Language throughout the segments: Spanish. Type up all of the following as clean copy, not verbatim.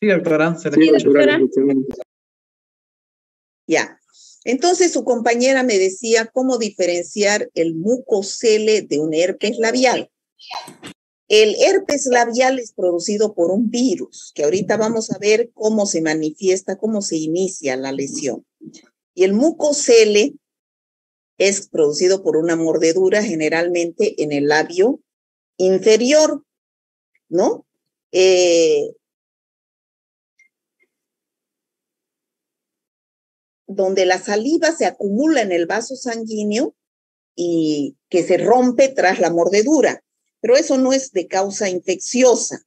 Sí, doctora, se le Sí, escucha. doctora. Ya. Entonces su compañera me decía cómo diferenciar el mucocele de un herpes labial. El herpes labial es producido por un virus, que ahorita vamos a ver cómo se manifiesta, cómo se inicia la lesión. Y el mucocele es producido por una mordedura generalmente en el labio inferior, ¿no? Donde la saliva se acumula en el vaso sanguíneo y que se rompe tras la mordedura. Pero eso no es de causa infecciosa.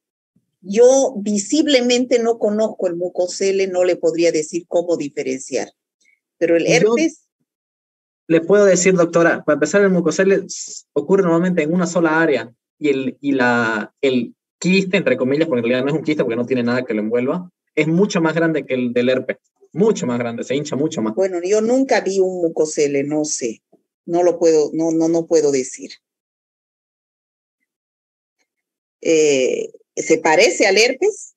Yo visiblemente no conozco el mucocele, no le podría decir cómo diferenciar. Pero el herpes... Le puedo decir, doctora, para empezar, el mucocele ocurre normalmente en una sola área y el quiste, entre comillas, porque en realidad no es un quiste porque no tiene nada que lo envuelva, es mucho más grande que el del herpes. Mucho más grande, se hincha mucho más. Bueno, yo nunca vi un mucocele, no sé. No lo puedo, no puedo decir. ¿Se parece al herpes?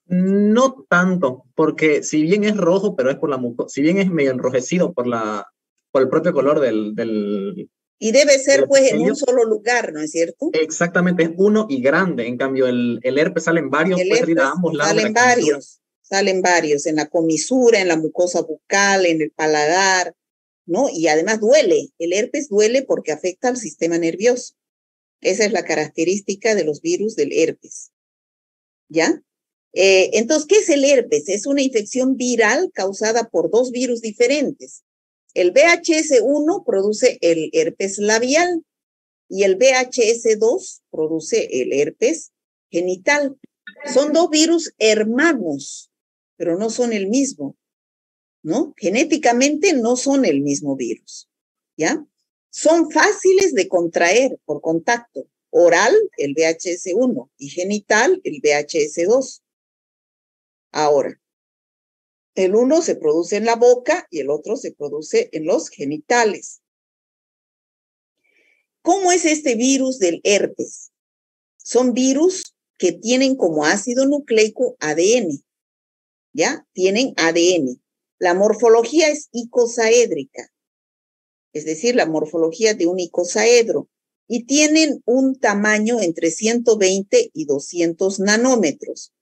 No tanto, porque si bien es rojo, pero es por la si bien es medio enrojecido por el propio color del y debe ser del pues en epitelio. un solo lugar, ¿no es cierto? Exactamente, es uno y grande. En cambio, el herpes sale en varios, puede salir a ambos lados de la comisura. Salen varios, en la comisura, en la mucosa bucal, en el paladar, ¿no? Y además duele. El herpes duele porque afecta al sistema nervioso. Esa es la característica de los virus del herpes. ¿Ya? Entonces, ¿qué es el herpes? Es una infección viral causada por dos virus diferentes. El VHS1 produce el herpes labial y el VHS2 produce el herpes genital. Son dos virus hermanos, pero no son el mismo, ¿no? Genéticamente no son el mismo virus, ¿ya? Son fáciles de contraer por contacto. Oral, el VHS1, y genital, el VHS2. Ahora, el uno se produce en la boca y el otro se produce en los genitales. ¿Cómo es este virus del herpes? Son virus que tienen como ácido nucleico ADN, ¿ya? Tienen ADN. La morfología es icosaédrica, es decir, la morfología de un icosaedro, y tienen un tamaño entre 120 y 200 nanómetros.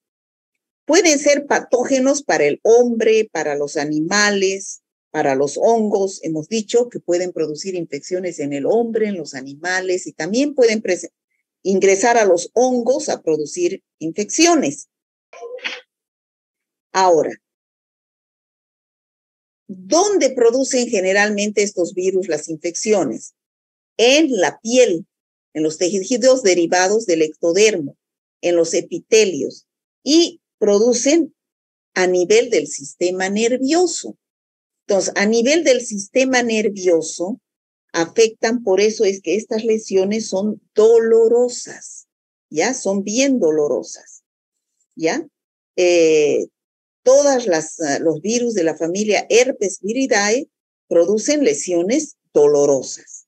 Pueden ser patógenos para el hombre, para los animales, para los hongos. Hemos dicho que pueden producir infecciones en el hombre, en los animales, y también pueden ingresar a los hongos a producir infecciones. Ahora, ¿dónde producen generalmente estos virus las infecciones? En la piel, en los tejidos derivados del ectodermo, en los epitelios, y producen a nivel del sistema nervioso. Entonces, a nivel del sistema nervioso, afectan, por eso es que estas lesiones son dolorosas, ¿ya? Son bien dolorosas, ¿ya? Todos los virus de la familia Herpes viridae producen lesiones dolorosas.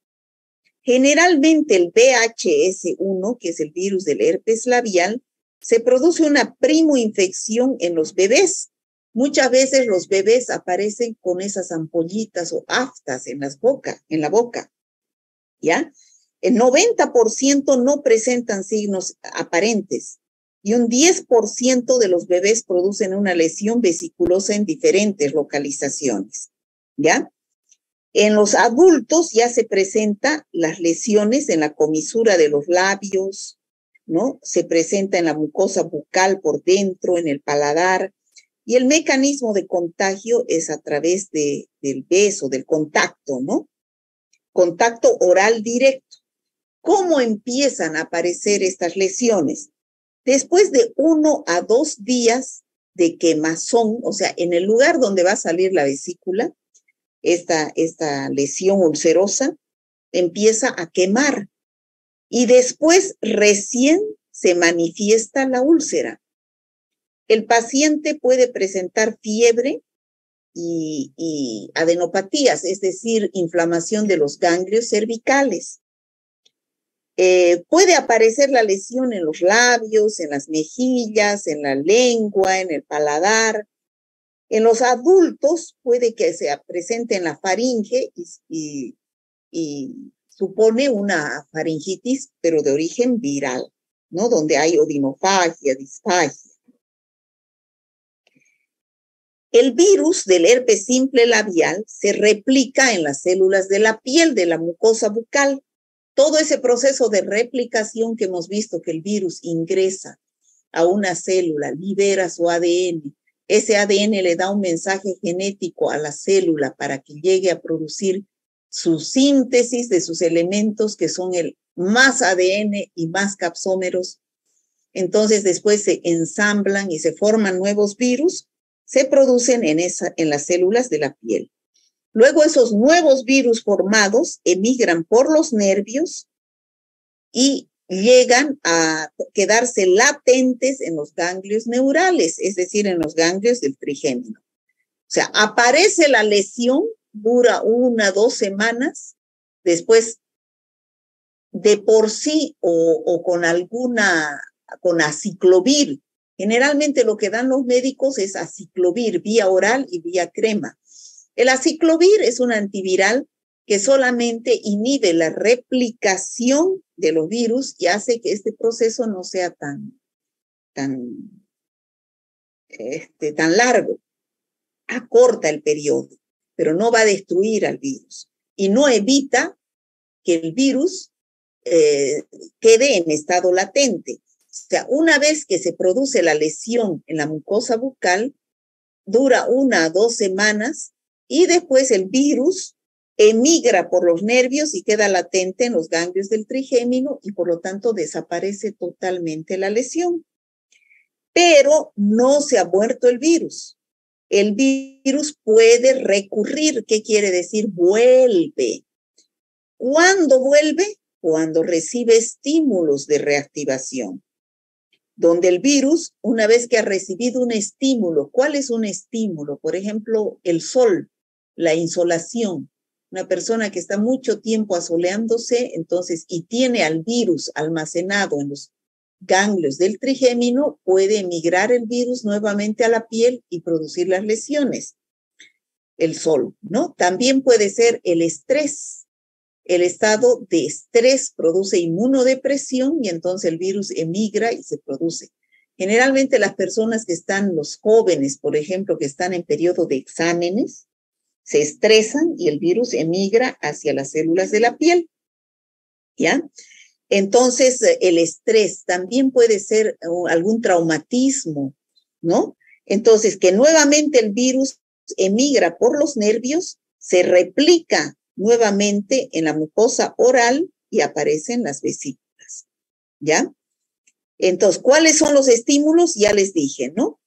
Generalmente el VHS1, que es el virus del herpes labial, se produce una primoinfección en los bebés. Muchas veces los bebés aparecen con esas ampollitas o aftas en la boca, ¿ya? El 90% no presentan signos aparentes y un 10% de los bebés producen una lesión vesiculosa en diferentes localizaciones, ¿ya? En los adultos ya se presentan las lesiones en la comisura de los labios, ¿no? Se presenta en la mucosa bucal por dentro, en el paladar, y el mecanismo de contagio es a través del beso, del contacto, ¿no? Contacto oral directo. ¿Cómo empiezan a aparecer estas lesiones? Después de 1 a 2 días de quemazón, o sea, en el lugar donde va a salir la vesícula, esta lesión ulcerosa empieza a quemar y después recién se manifiesta la úlcera. El paciente puede presentar fiebre y adenopatías, es decir, inflamación de los ganglios cervicales. Puede aparecer la lesión en los labios, en las mejillas, en la lengua, en el paladar. En los adultos puede que se presente en la faringe y supone una faringitis, pero de origen viral, ¿no? Donde hay odinofagia, disfagia. El virus del herpes simple labial se replica en las células de la piel, de la mucosa bucal. Todo ese proceso de replicación que hemos visto que el virus ingresa a una célula, libera su ADN, ese ADN le da un mensaje genético a la célula para que llegue a producir su síntesis de sus elementos que son el más ADN y más capsómeros. Entonces después se ensamblan y se forman nuevos virus, se producen en las células de la piel. Luego esos nuevos virus formados emigran por los nervios y llegan a quedarse latentes en los ganglios neurales, es decir, en los ganglios del trigémino. O sea, aparece la lesión, dura 1 o 2 semanas, después de por sí o con aciclovir. Generalmente lo que dan los médicos es aciclovir vía oral y vía crema. El aciclovir es un antiviral que solamente inhibe la replicación de los virus y hace que este proceso no sea tan largo. Acorta el periodo, pero no va a destruir al virus y no evita que el virus quede en estado latente. O sea, una vez que se produce la lesión en la mucosa bucal, dura 1 a 2 semanas y después el virus emigra por los nervios y queda latente en los ganglios del trigémino y por lo tanto desaparece totalmente la lesión. Pero no se ha muerto el virus. El virus puede recurrir. ¿Qué quiere decir? Vuelve. ¿Cuándo vuelve? Cuando recibe estímulos de reactivación. Donde el virus, una vez que ha recibido un estímulo, ¿cuál es un estímulo? Por ejemplo, el sol, la insolación. Una persona que está mucho tiempo asoleándose, entonces, y tiene al virus almacenado en los ganglios del trigémino, puede emigrar el virus nuevamente a la piel y producir las lesiones. El sol, ¿no? También puede ser el estrés. El estado de estrés produce inmunodepresión y entonces el virus emigra y se produce. Generalmente las personas que están, los jóvenes, por ejemplo, que están en periodo de exámenes, se estresan y el virus emigra hacia las células de la piel, ¿ya? Entonces, el estrés también puede ser algún traumatismo, ¿no? Entonces, que nuevamente el virus emigra por los nervios, se replica nuevamente en la mucosa oral y aparece en las vesículas, ¿ya? Entonces, ¿cuáles son los estímulos? Ya les dije, ¿no?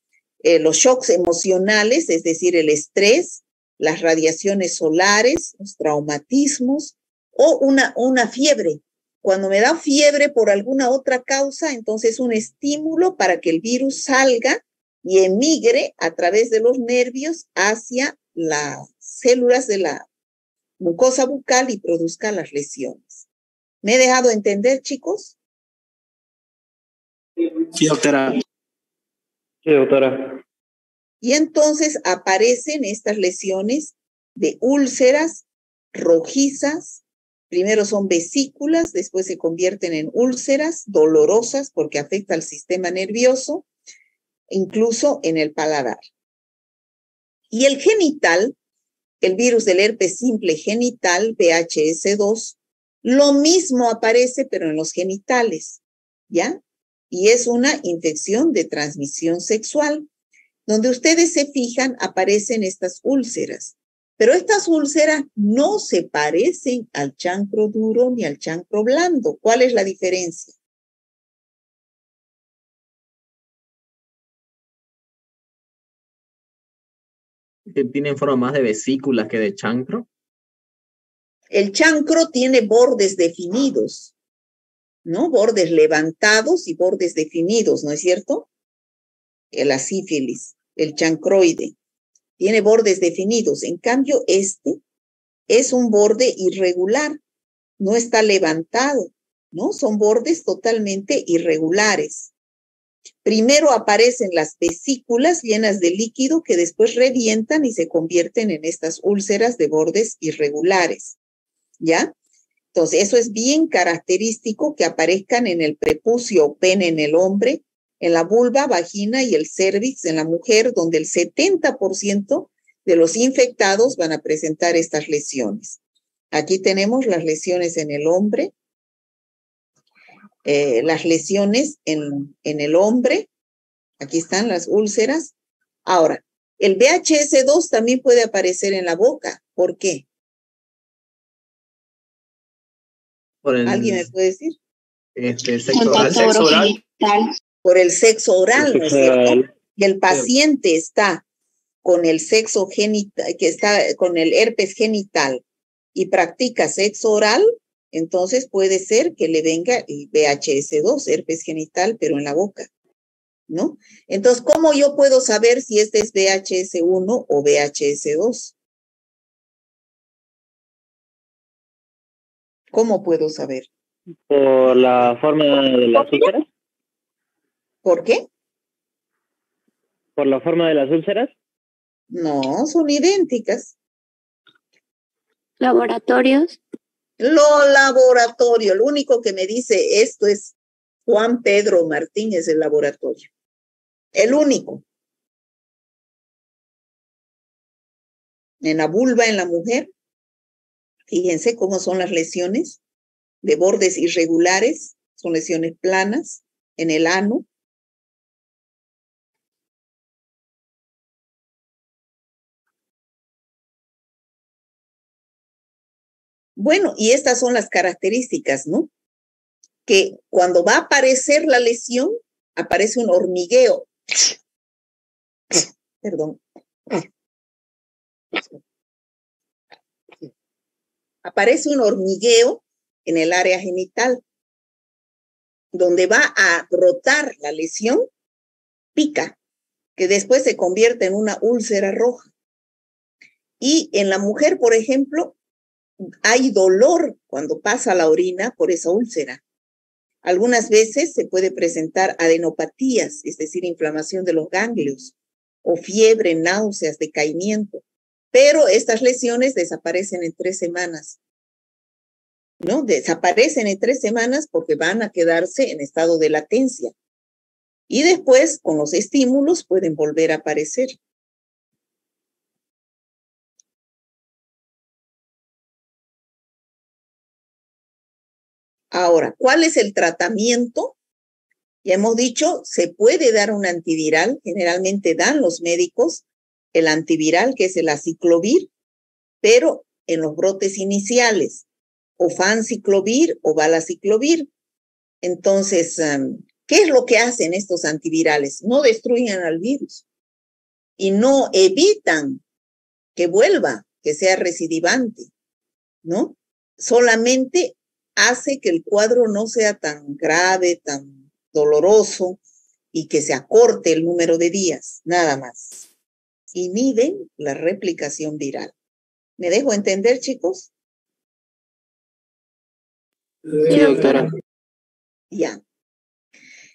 Los shocks emocionales, es decir, el estrés, las radiaciones solares, los traumatismos o una fiebre. Cuando me da fiebre por alguna otra causa, entonces un estímulo para que el virus salga y emigre a través de los nervios hacia las células de la mucosa bucal y produzca las lesiones. ¿Me he dejado entender, chicos? Sí, doctora. Sí, doctora. Y entonces aparecen estas lesiones de úlceras rojizas. Primero son vesículas, después se convierten en úlceras dolorosas porque afecta al sistema nervioso, incluso en el paladar. Y el genital, el virus del herpes simple genital, VHS2, lo mismo aparece, pero en los genitales, ¿ya? Y es una infección de transmisión sexual. Donde ustedes se fijan, aparecen estas úlceras. Pero estas úlceras no se parecen al chancro duro ni al chancro blando. ¿Cuál es la diferencia? Que tienen forma más de vesículas que de chancro. El chancro tiene bordes definidos, ¿no? Bordes levantados y bordes definidos, ¿no es cierto? La sífilis, el chancroide, tiene bordes definidos. En cambio, este es un borde irregular, no está levantado. ¿no? Son bordes totalmente irregulares. Primero aparecen las vesículas llenas de líquido que después revientan y se convierten en estas úlceras de bordes irregulares, ¿ya? Entonces, eso es bien característico que aparezcan en el prepucio o pene en el hombre, en la vulva, vagina y el cérvix en la mujer, donde el 70% de los infectados van a presentar estas lesiones. Aquí tenemos las lesiones en el hombre, las lesiones en el hombre. Aquí están las úlceras. Ahora, el VHS2 también puede aparecer en la boca. ¿Por qué? ¿Alguien me puede decir? Sexo oral. Sexo oral. Por el sexo oral, ¿no es cierto? Y el Sí. paciente está con el sexo genital, que está con el herpes genital y practica sexo oral, entonces puede ser que le venga el VHS2, herpes genital, pero en la boca, ¿no? Entonces, ¿cómo yo puedo saber si este es VHS1 o VHS2? ¿Cómo puedo saber? Por la forma de las úlceras. ¿Por qué? Por la forma de las úlceras. No, son idénticas. Laboratorios. Lo laboratorio, lo único que me dice esto es Juan Pedro Martínez, el laboratorio. El único. En la vulva, en la mujer, fíjense cómo son las lesiones de bordes irregulares, son lesiones planas, en el ano. Bueno, y estas son las características, ¿no? Que cuando va a aparecer la lesión, aparece un hormigueo. Perdón. Aparece un hormigueo en el área genital, donde va a brotar la lesión, pica, que después se convierte en una úlcera roja. Y en la mujer, por ejemplo, hay dolor cuando pasa la orina por esa úlcera. Algunas veces se puede presentar adenopatías, es decir, inflamación de los ganglios, o fiebre, náuseas, decaimiento. Pero estas lesiones desaparecen en 3 semanas. ¿No? Desaparecen en 3 semanas porque van a quedarse en estado de latencia. Y después, con los estímulos, pueden volver a aparecer. Ahora, ¿cuál es el tratamiento? Ya hemos dicho, se puede dar un antiviral, generalmente dan los médicos el antiviral, que es el aciclovir, pero en los brotes iniciales, o fanciclovir o valaciclovir. Entonces, ¿qué es lo que hacen estos antivirales? No destruyen al virus y no evitan que vuelva, que sea recidivante, ¿no? Solamente hace que el cuadro no sea tan grave, tan doloroso y que se acorte el número de días, nada más. Inhiben la replicación viral. ¿Me dejo entender, chicos? Sí, doctora. Ya.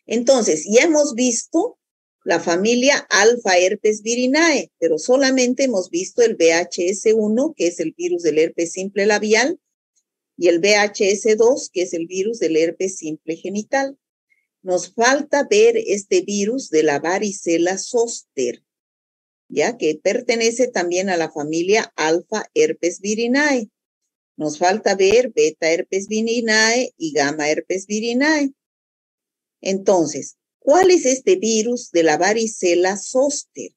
Entonces, ya hemos visto la familia alfa herpes virinae, pero solamente hemos visto el VHS1, que es el virus del herpes simple labial, y el VHS2, que es el virus del herpes simple genital. Nos falta ver este virus de la varicela zoster, ya que pertenece también a la familia alfa herpes virinae. Nos falta ver beta herpes virinae y gamma herpes virinae. Entonces, ¿cuál es este virus de la varicela zoster?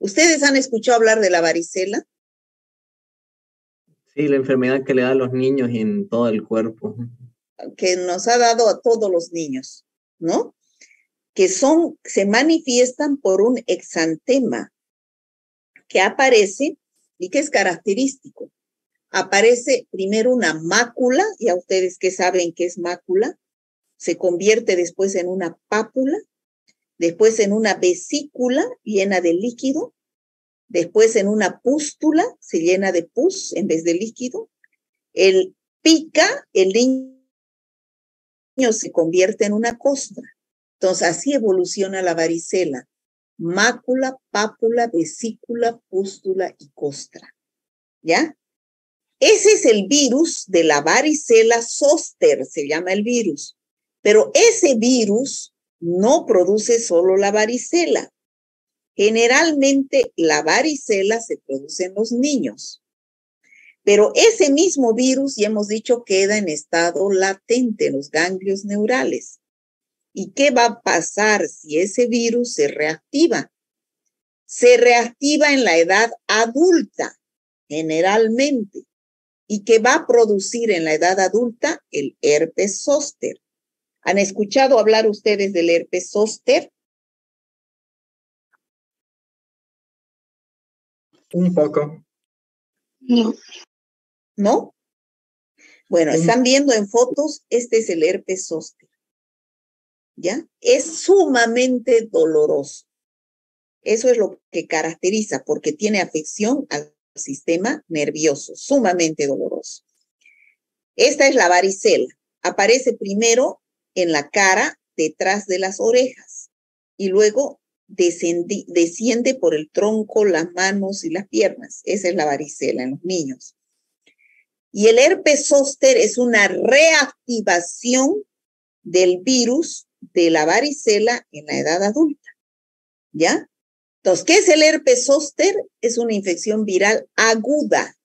¿Ustedes han escuchado hablar de la varicela? Sí, la enfermedad que le da a los niños en todo el cuerpo. Que nos ha dado a todos los niños, ¿no? Que se manifiestan por un exantema que aparece y que es característico. Aparece primero una mácula, y a ustedes que saben qué es mácula, se convierte después en una pápula, después en una vesícula llena de líquido, después en una pústula, se llena de pus en vez de líquido. El pica, el se convierte en una costra. Entonces, así evoluciona la varicela. Mácula, pápula, vesícula, pústula y costra. ¿Ya? Ese es el virus de la varicela zoster, se llama el virus. Pero ese virus no produce solo la varicela. Generalmente la varicela se produce en los niños. Pero ese mismo virus, ya hemos dicho, queda en estado latente en los ganglios neurales. ¿Y qué va a pasar si ese virus se reactiva? Se reactiva en la edad adulta, generalmente. ¿Y qué va a producir en la edad adulta? El herpes zóster. ¿Han escuchado hablar ustedes del herpes zóster? Un poco. No. ¿No? Bueno, están viendo en fotos, este es el herpes zóster. ¿Ya? Es sumamente doloroso. Eso es lo que caracteriza, porque tiene afección al sistema nervioso, sumamente doloroso. Esta es la varicela. Aparece primero en la cara, detrás de las orejas, y luego desciende por el tronco, las manos y las piernas. Esa es la varicela en los niños. Y el herpes zóster es una reactivación del virus de la varicela en la edad adulta. ¿Ya? Entonces, ¿qué es el herpes zóster? Es una infección viral aguda,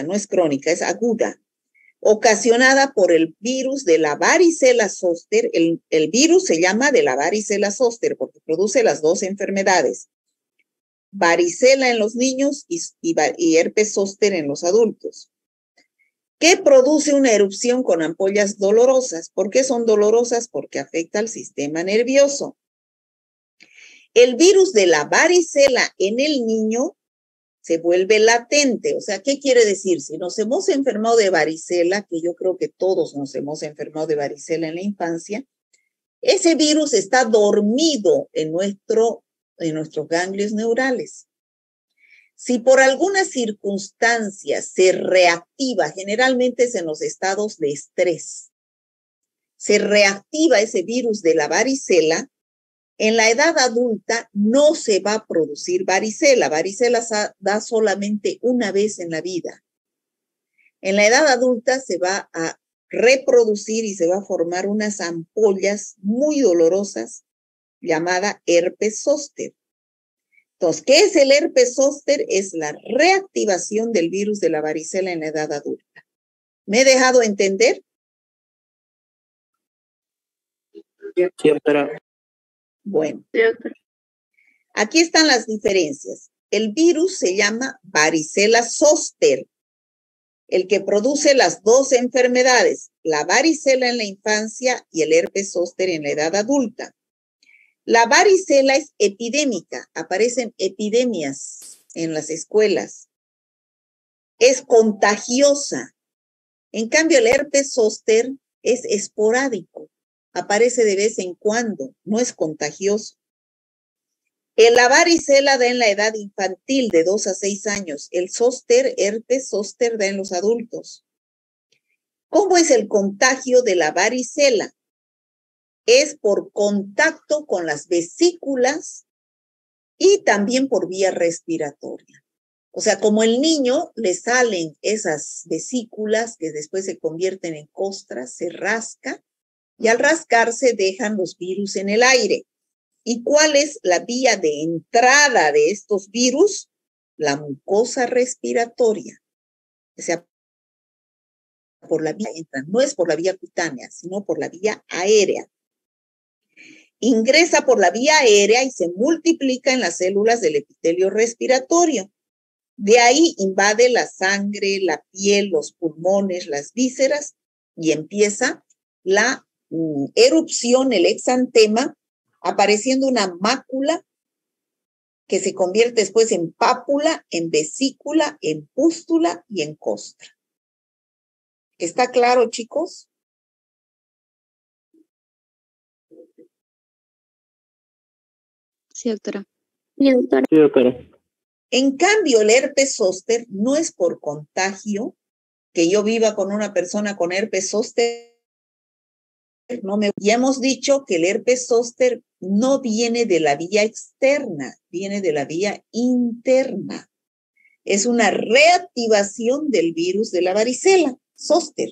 no es crónica, es aguda, ocasionada por el virus de la varicela zóster. El virus se llama de la varicela zóster porque produce las dos enfermedades, varicela en los niños y herpes zóster en los adultos. ¿Qué produce una erupción con ampollas dolorosas? ¿Por qué son dolorosas? Porque afecta al sistema nervioso. El virus de la varicela en el niño se vuelve latente. O sea, ¿qué quiere decir? Si nos hemos enfermado de varicela, que yo creo que todos nos hemos enfermado de varicela en la infancia, ese virus está dormido en nuestros ganglios neurales. Si por alguna circunstancia se reactiva, generalmente es en los estados de estrés, se reactiva ese virus de la varicela, en la edad adulta no se va a producir varicela. Varicela da solamente una vez en la vida. En la edad adulta se va a reproducir y se va a formar unas ampollas muy dolorosas llamada herpes zóster. Entonces, ¿qué es el herpes zóster? Es la reactivación del virus de la varicela en la edad adulta. ¿Me he dejado entender? Sí, doctora. Bueno, aquí están las diferencias. El virus se llama varicela zóster, el que produce las dos enfermedades, la varicela en la infancia y el herpes zóster en la edad adulta. La varicela es epidémica, aparecen epidemias en las escuelas. Es contagiosa. En cambio, el herpes zóster es esporádico, aparece de vez en cuando, no es contagioso. La varicela da en la edad infantil de 2 a 6 años. El zóster, herpes zóster, da en los adultos. ¿Cómo es el contagio de la varicela? Es por contacto con las vesículas y también por vía respiratoria. O sea, como el niño le salen esas vesículas que después se convierten en costras, se rasca y al rascarse dejan los virus en el aire. ¿Y cuál es la vía de entrada de estos virus? La mucosa respiratoria. O sea, por la vía entran, no es por la vía cutánea, sino por la vía aérea. Ingresa por la vía aérea y se multiplica en las células del epitelio respiratorio. De ahí invade la sangre, la piel, los pulmones, las vísceras y empieza la erupción, el exantema, apareciendo una mácula que se convierte después en pápula, en vesícula, en pústula y en costra. ¿Está claro, chicos? Sí, doctora. Sí, doctora. En cambio, el herpes zóster no es por contagio, que yo viva con una persona con herpes zóster Ya hemos dicho que el herpes zóster no viene de la vía externa, viene de la vía interna. Es una reactivación del virus de la varicela, zóster,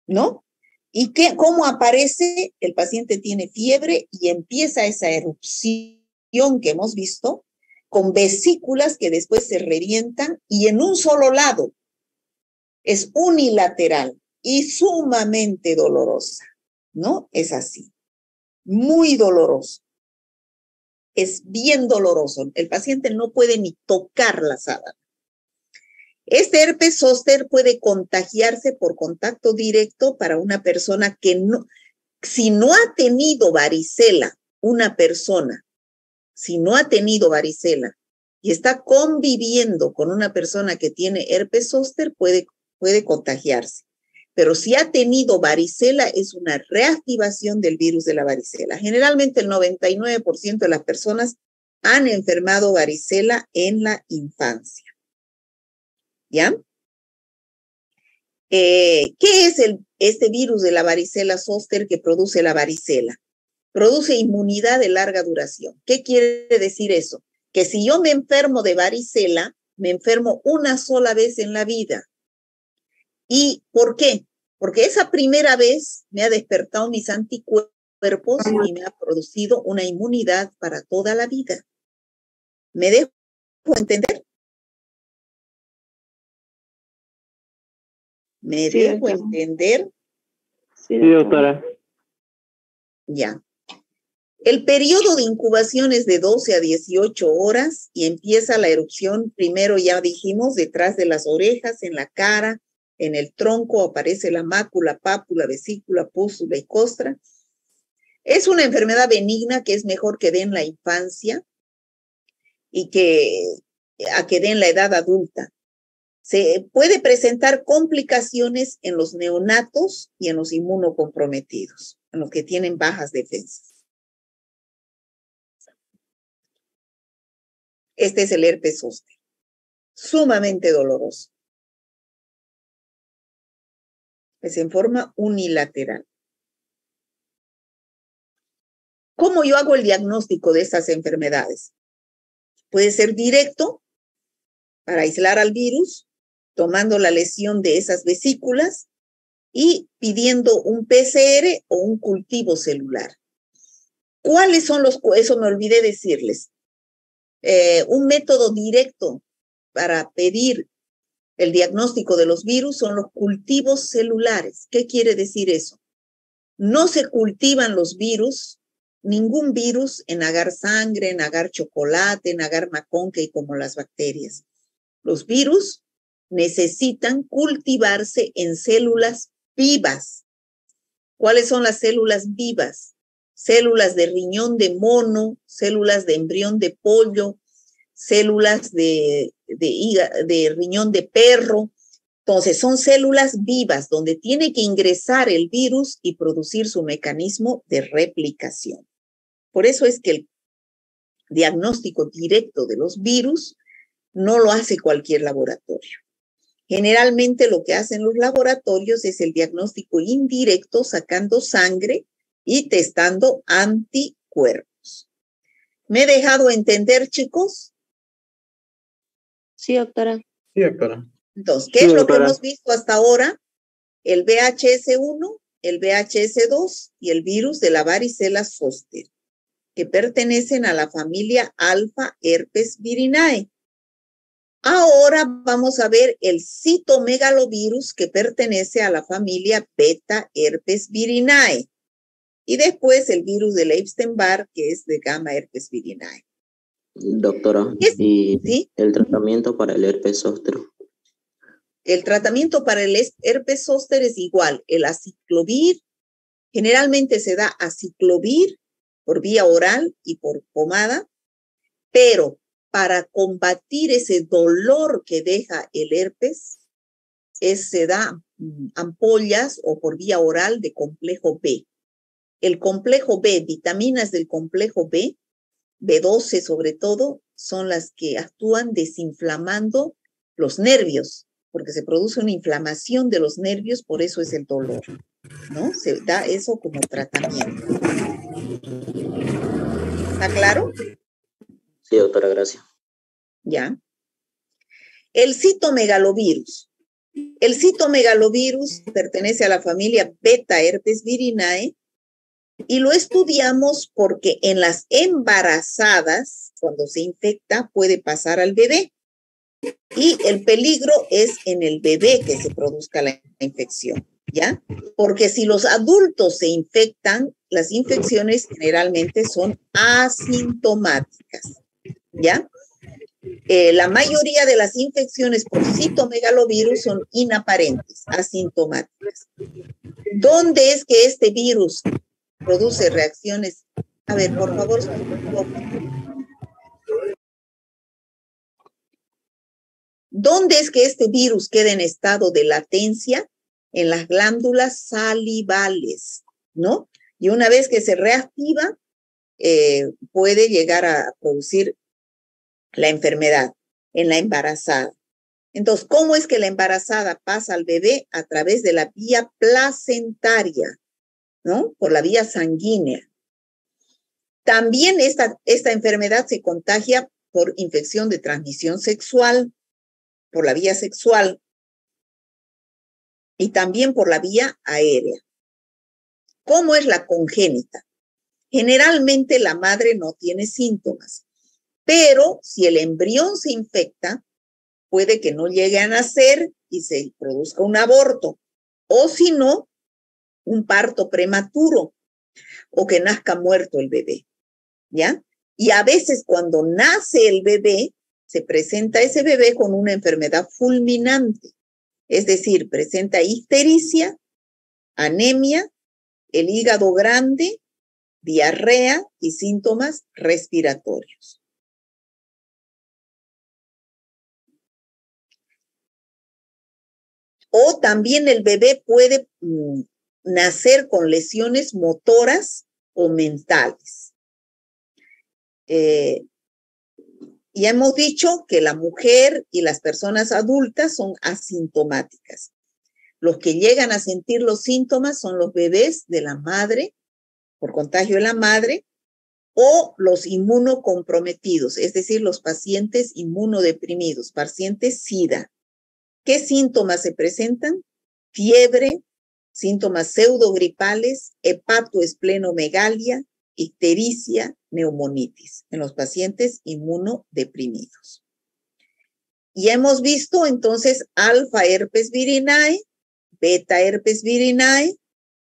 ¿no? ¿Y cómo aparece? El paciente tiene fiebre y empieza esa erupción que hemos visto con vesículas que después se revientan y en un solo lado. Es unilateral y sumamente dolorosa, ¿no? Es así, muy doloroso. Es bien doloroso. El paciente no puede ni tocar la sábana. Este herpes zóster puede contagiarse por contacto directo para una persona que no, si no ha tenido varicela, una persona, si no ha tenido varicela y está conviviendo con una persona que tiene herpes zóster, puede contagiarse. Pero si ha tenido varicela, es una reactivación del virus de la varicela. Generalmente el 99% de las personas han enfermado varicela en la infancia. ¿Ya? ¿Qué es este virus de la varicela zóster que produce la varicela? Produce inmunidad de larga duración. ¿Qué quiere decir eso? Que si yo me enfermo de varicela, me enfermo una sola vez en la vida. ¿Y por qué? Porque esa primera vez me ha despertado mis anticuerpos y me ha producido una inmunidad para toda la vida. ¿Me dejo entender? ¿Me dejo entender? Sí, doctora. Ya. El periodo de incubación es de 12 a 18 horas y empieza la erupción, primero ya dijimos, detrás de las orejas, en la cara, en el tronco aparece la mácula, pápula, vesícula, pústula y costra. Es una enfermedad benigna que es mejor que dé en la infancia y que dé en la edad adulta. Se puede presentar complicaciones en los neonatos y en los inmunocomprometidos, en los que tienen bajas defensas. Este es el herpes zóster, sumamente doloroso. Es en forma unilateral. ¿Cómo yo hago el diagnóstico de estas enfermedades? Puede ser directo para aislar al virus, tomando la lesión de esas vesículas y pidiendo un PCR o un cultivo celular. ¿Cuáles son eso me olvidé decirles? Un método directo para pedir el diagnóstico de los virus son los cultivos celulares. ¿Qué quiere decir eso? No se cultivan los virus, ningún virus en agar sangre, en agar chocolate, en agar maconque como las bacterias. Los virus necesitan cultivarse en células vivas. ¿Cuáles son las células vivas? Células de riñón de mono, células de embrión de pollo, células de riñón de perro. Entonces, son células vivas donde tiene que ingresar el virus y producir su mecanismo de replicación. Por eso es que el diagnóstico directo de los virus no lo hace cualquier laboratorio. Generalmente lo que hacen los laboratorios es el diagnóstico indirecto, sacando sangre y testando anticuerpos. ¿Me he dejado entender, chicos? Sí, doctora. Sí, doctora. Entonces, ¿qué es lo que hemos visto hasta ahora? El VHS1, el VHS2 y el virus de la varicela zóster, que pertenecen a la familia alfa herpes virinae. Ahora vamos a ver el citomegalovirus que pertenece a la familia beta herpes virinae. Y después el virus del Epstein-Barr, que es de gamma herpes virinae. Doctora, ¿y ¿sí? el tratamiento para el herpes zóster? El tratamiento para el herpes zóster es igual. El aciclovir, generalmente se da aciclovir por vía oral y por pomada, pero para combatir ese dolor que deja el herpes, se da ampollas o por vía oral de complejo B. El complejo B, vitaminas del complejo B, B12 sobre todo, son las que actúan desinflamando los nervios, porque se produce una inflamación de los nervios, por eso es el dolor. ¿no? Se da eso como tratamiento. ¿Está claro? Sí, doctora, gracias. Ya. El citomegalovirus. El citomegalovirus pertenece a la familia beta herpes virinae y lo estudiamos porque en las embarazadas, cuando se infecta, puede pasar al bebé. Y el peligro es en el bebé que se produzca la infección, ¿ya? Porque si los adultos se infectan, las infecciones generalmente son asintomáticas, ¿ya? La mayoría de las infecciones por citomegalovirus son inaparentes, asintomáticas. ¿Dónde es que este virus produce reacciones? A ver, por favor. ¿Dónde es que este virus queda en estado de latencia? En las glándulas salivales, ¿no? Y una vez que se reactiva, puede llegar a producir la enfermedad en la embarazada. Entonces, ¿cómo es que la embarazada pasa al bebé? A través de la vía placentaria, ¿no? Por la vía sanguínea. También esta enfermedad se contagia por infección de transmisión sexual, por la vía sexual y también por la vía aérea. ¿Cómo es la congénita? Generalmente la madre no tiene síntomas, pero si el embrión se infecta, puede que no llegue a nacer y se produzca un aborto, o si no, un parto prematuro, o que nazca muerto el bebé, ¿ya? Y a veces cuando nace el bebé, se presenta ese bebé con una enfermedad fulminante, es decir, presenta ictericia, anemia, el hígado grande, diarrea y síntomas respiratorios. O también el bebé puede nacer con lesiones motoras o mentales. Ya hemos dicho que la mujer y las personas adultas son asintomáticas. Los que llegan a sentir los síntomas son los bebés de la madre, por contagio de la madre, o los inmunocomprometidos, es decir, los pacientes inmunodeprimidos, pacientes SIDA. ¿Qué síntomas se presentan? Fiebre, síntomas pseudogripales, hepatoesplenomegalia, ictericia, neumonitis en los pacientes inmunodeprimidos. Y hemos visto entonces alfa herpes virinae, beta herpes virinae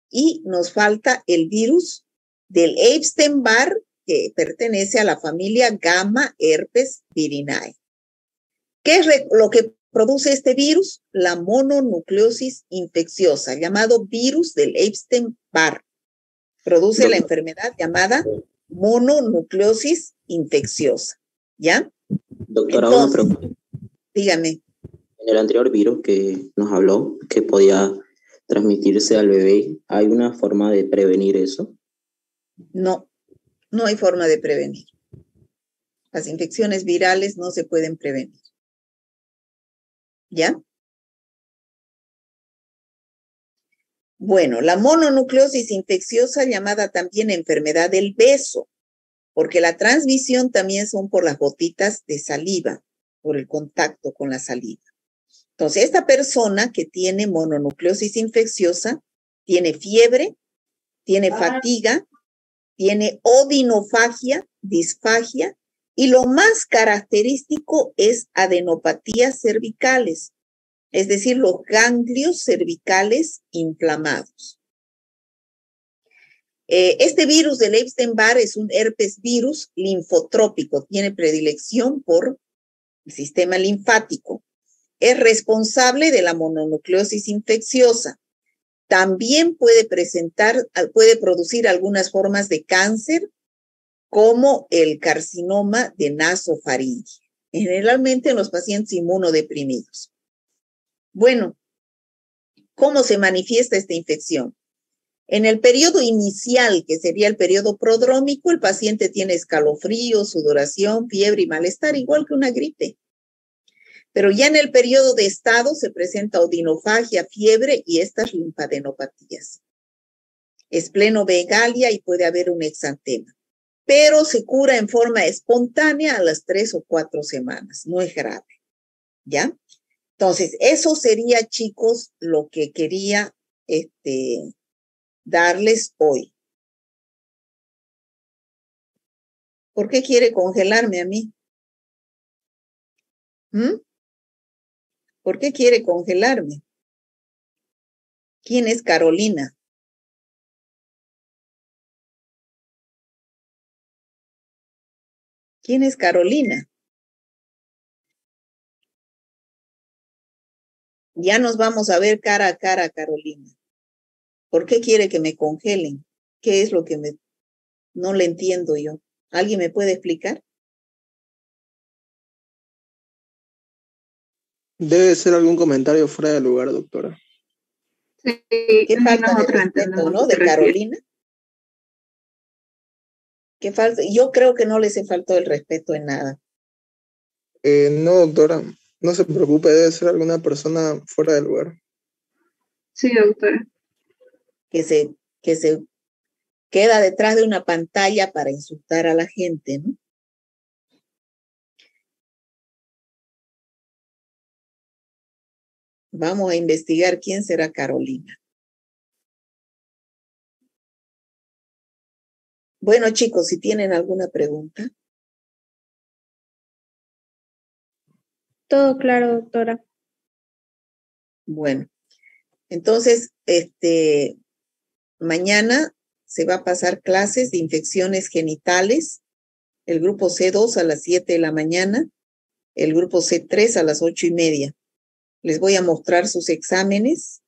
y nos falta el virus del Epstein-Barr que pertenece a la familia gamma herpes virinae. ¿Qué es lo que produce este virus? La mononucleosis infecciosa, llamado virus del Epstein-Barr. Produce la enfermedad llamada mononucleosis infecciosa, ¿ya? Doctora, entonces, una pregunta. Dígame. En el anterior virus que nos habló, que podía transmitirse al bebé, ¿hay una forma de prevenir eso? No, no hay forma de prevenir. Las infecciones virales no se pueden prevenir. ¿Ya? Bueno, la mononucleosis infecciosa, llamada también enfermedad del beso, porque la transmisión también son por las gotitas de saliva, por el contacto con la saliva. Entonces, esta persona que tiene mononucleosis infecciosa tiene fiebre, tiene fatiga, tiene odinofagia, disfagia, y lo más característico es adenopatías cervicales, es decir, los ganglios cervicales inflamados. Este virus del Epstein-Barr es un herpes virus linfotrópico, tiene predilección por el sistema linfático. Es responsable de la mononucleosis infecciosa. También puede producir algunas formas de cáncer, como el carcinoma de nasofaringe, generalmente en los pacientes inmunodeprimidos. Bueno, ¿cómo se manifiesta esta infección? En el periodo inicial, que sería el periodo prodrómico, el paciente tiene escalofrío, sudoración, fiebre y malestar, igual que una gripe. Pero ya en el periodo de estado se presenta odinofagia, fiebre y estas linfadenopatías. Esplenomegalia y puede haber un exantema. Pero se cura en forma espontánea a las 3 o 4 semanas. No es grave. ¿Ya? Entonces, eso sería, chicos, lo que quería darles hoy. ¿Por qué quiere congelarme a mí? ¿Por qué quiere congelarme? ¿Quién es Carolina? ¿Quién es Carolina? Ya nos vamos a ver cara a cara, Carolina. ¿Por qué quiere que me congelen? ¿Qué es lo que no le entiendo yo? ¿Alguien me puede explicar? Debe ser algún comentario fuera de lugar, doctora. Sí, ¿Qué falta de nosotros respeto, entendemos no? lo que De refiere. Carolina. ¿Qué falta? Yo creo que no les he faltado el respeto en nada. No, doctora, no se preocupe, debe ser alguna persona fuera de lugar. Sí, doctora. Que se queda detrás de una pantalla para insultar a la gente, ¿no? Vamos a investigar quién será Carolina. Bueno, chicos, si tienen alguna pregunta. Todo claro, doctora. Bueno, entonces, mañana se va a pasar clases de infecciones genitales, el grupo C2 a las 7 de la mañana, el grupo C3 a las 8:30. Les voy a mostrar sus exámenes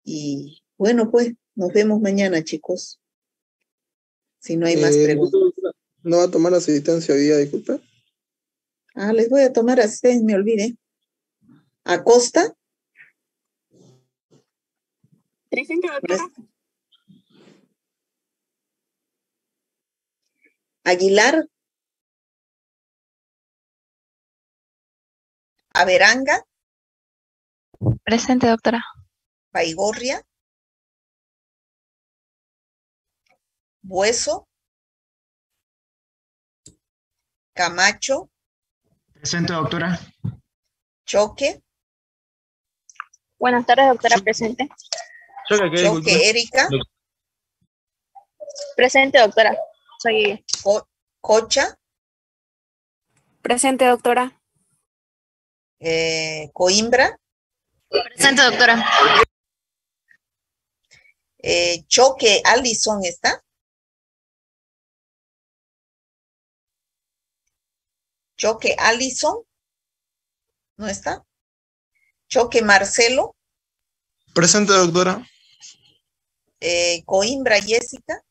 y bueno, pues nos vemos mañana, chicos. Si no hay más preguntas. ¿No va a tomar asistencia hoy día, disculpe? Les voy a tomar asistencia, me olvidé. Acosta. Presente, doctora. Aguilar. Averanga. Presente, doctora. Paigorria. Bueso. Camacho. Presente, doctora. Choque. Buenas tardes, doctora. Presente. Choque, Erika. Presente, doctora. Soy Cocha. Presente, doctora. Coimbra. Presente, doctora. Choque, Allison, ¿está? Choque, Allison. ¿No está? Choque, Marcelo. Presente, doctora. Coimbra, Jessica.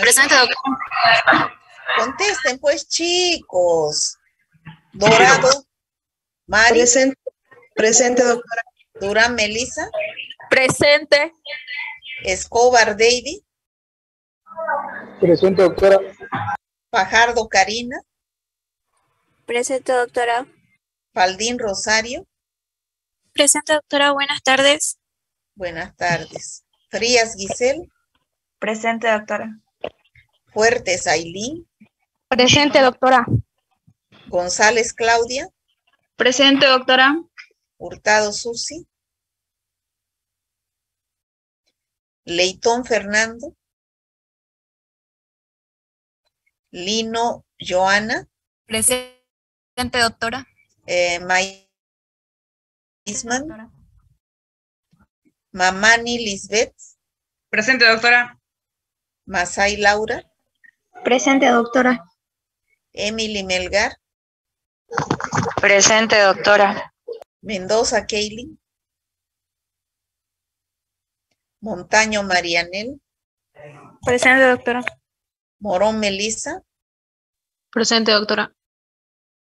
Presente, doctora. Contesten, pues, chicos. Dorado. Mari. Presente, doctora. Durán, Melissa. Presente. Escobar, David. Presente, doctora. Fajardo, Karina. Presente, doctora. Faldín, Rosario. Presente, doctora. Buenas tardes. Buenas tardes. Frías, Giselle. Presente, doctora. Fuertes, Ailín. Presente, doctora. González, Claudia. Presente, doctora. Hurtado, Susi. Leitón, Fernando. Lino, Joana. Presente, doctora. Maisman. Mamani, Lisbeth. Presente, doctora. Masai, Laura. Presente, doctora. Emily, Melgar. Presente, doctora. Mendoza, Kaylin. Montaño, Marianel. Presente, doctora. Morón, Melissa. Presente, doctora.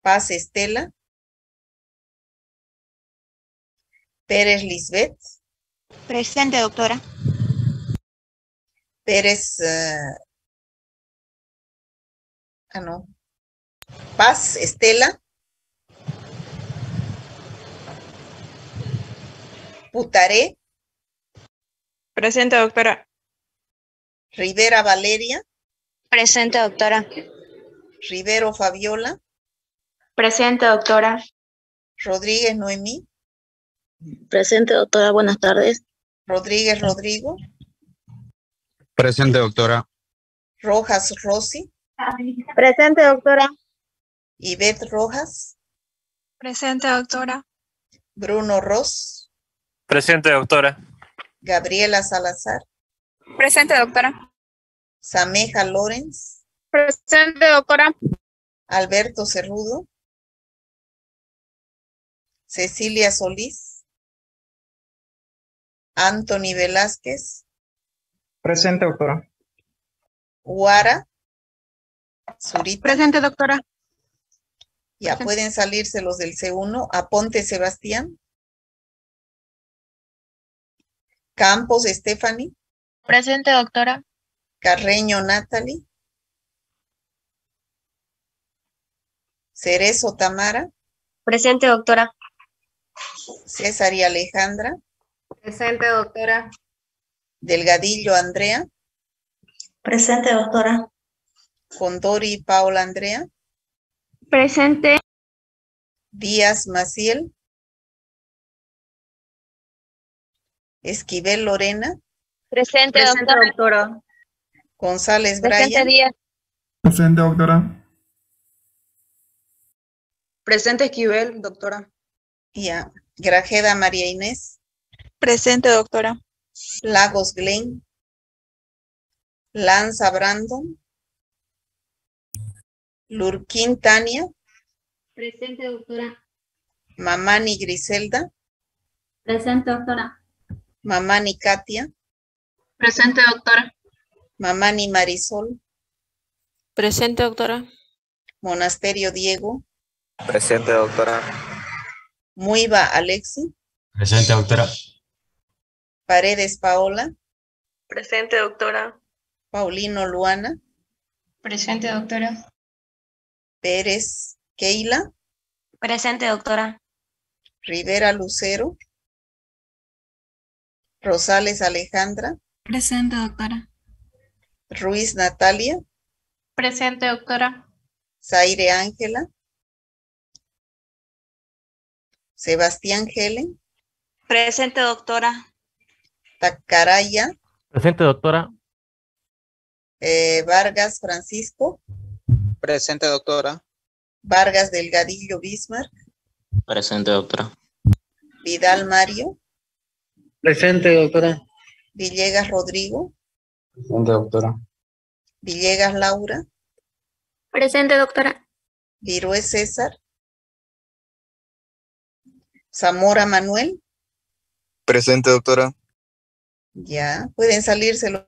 Paz, Estela. Pérez, Lisbeth. Presente, doctora. Pérez, no. Paz Estela. Putaré. Presente, doctora. Rivera Valeria. Presente, doctora. Rivero Fabiola. Presente, doctora. Rodríguez Noemí. Presente, doctora. Buenas tardes. Rodríguez Rodrigo. Presente, doctora. Rojas Rosy. Presente, doctora. Ivette Rojas. Presente, doctora. Bruno Ross. Presente, doctora. Gabriela Salazar. Presente, doctora. Sameja Lorenz. Presente, doctora. Alberto Cerrudo. Cecilia Solís. Anthony Velázquez. Presente, doctora. Huara. Zurita. Presente, doctora. Ya pueden salirse los del C1. Aponte Sebastián. Campos Stephanie. Presente, doctora. Carreño Natalie. Cerezo Tamara. Presente, doctora. César y Alejandra. Presente, doctora. Delgadillo Andrea. Presente, doctora. Condori Paula Andrea. Presente. Díaz Maciel. Esquivel Lorena. Presente, doctora. González Presente, Brian. Díaz. Presente, doctora. Presente Esquivel, doctora. Ya. Grajeda María Inés. Presente, doctora. Lagos Glenn. Lanza Brandon. Lurquín Tania. Presente, doctora. Mamani Griselda. Presente, doctora. Mamani Katia. Presente, doctora. Mamani Marisol. Presente, doctora. Monasterio Diego. Presente, doctora. Muiva Alexi. Presente, doctora. Paredes Paola. Presente, doctora. Paulino Luana. Presente, doctora. Pérez Keila. Presente, doctora. Rivera Lucero. Rosales Alejandra. Presente, doctora. Ruiz Natalia. Presente, doctora. Zaire Ángela. Sebastián Helen. Presente, doctora. Tacaraya. Presente, doctora. Vargas Francisco. Presente, doctora. Vargas Delgadillo Bismarck. Presente, doctora. Vidal Mario. Presente, doctora. Villegas Rodrigo. Presente, doctora. Villegas Laura. Presente, doctora. Virué César. Zamora Manuel. Presente, doctora. Ya, pueden salirse los